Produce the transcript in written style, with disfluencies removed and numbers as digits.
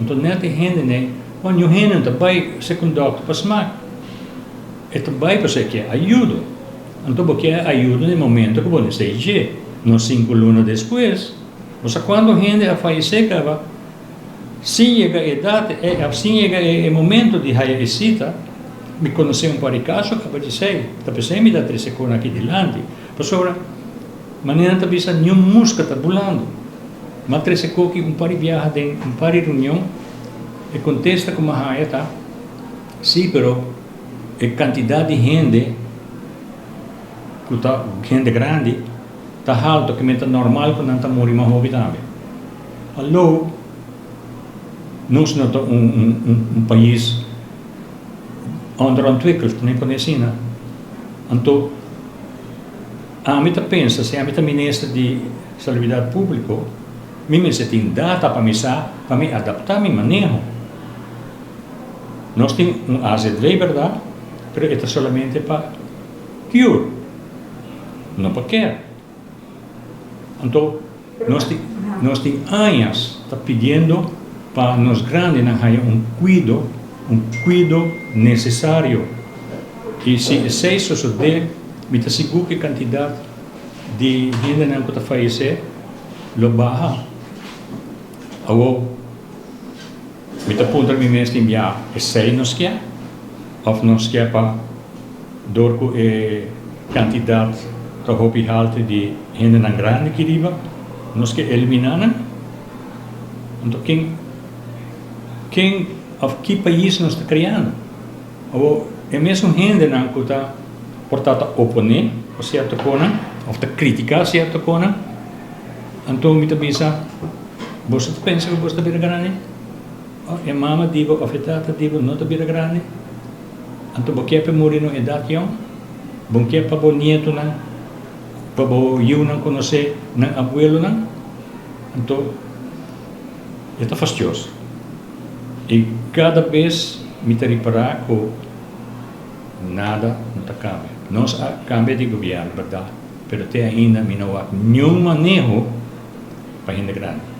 Então, nessa gente, né, quando o gente também secundário para smart, é também para ser que ajuda. Então, porque ajuda no momento que você seja, não 5 anos depois. Mas quando a gente a falecer, se chega a idade, se chega o momento de a visita, me conheci um par de casos, acaba de dizer, talvez me dá 3 segundos aqui delante. Pessoal, mas não está vista nenhuma música está pulando. Mas 3 segundos que um par de viagem, um par de reunião, e contesta como a está. Sim, pero a quantidade de gente, que está gente grande, está alto, que é normal que não está morrendo mais jovem também. Alô, nós não estamos um país onderontwikkeld, nem conheci, né? Então, a mim pensa, se a mim ministra de Salubridade Pública, me tem data para me adaptar meu manejo. Nós temos AZV, verdade? Mas é somente para cure, não para care. Então, nós temos anos pedindo para nós grandes cuidado necessário. E se isso suceder, me está seguro que a quantidade de gente que está falecer, lo baixa. Agora, me está apontando a mim mesmo enviar sei nos quer, ou nos quer para dar com a quantidade de alta de gente grande que riba, nos quer eliminar. Então, quem of que país nós está criando? Ou é mesmo gente que está portada a oponer a certa coisa, ou está criticar certa coisa. Então, me pensa, você pensa que você está grande? A mama digo, a tata digo, não está grande. Então, porque para morrer na idade young, porque para o nieto não, para o eu não conhecer, não abuelo não. Então, está fastidioso. E cada vez me está reparar que nada não está cambia. Nós cambia de governo, verdade? Mas até ainda não há nenhum manejo para gente grande.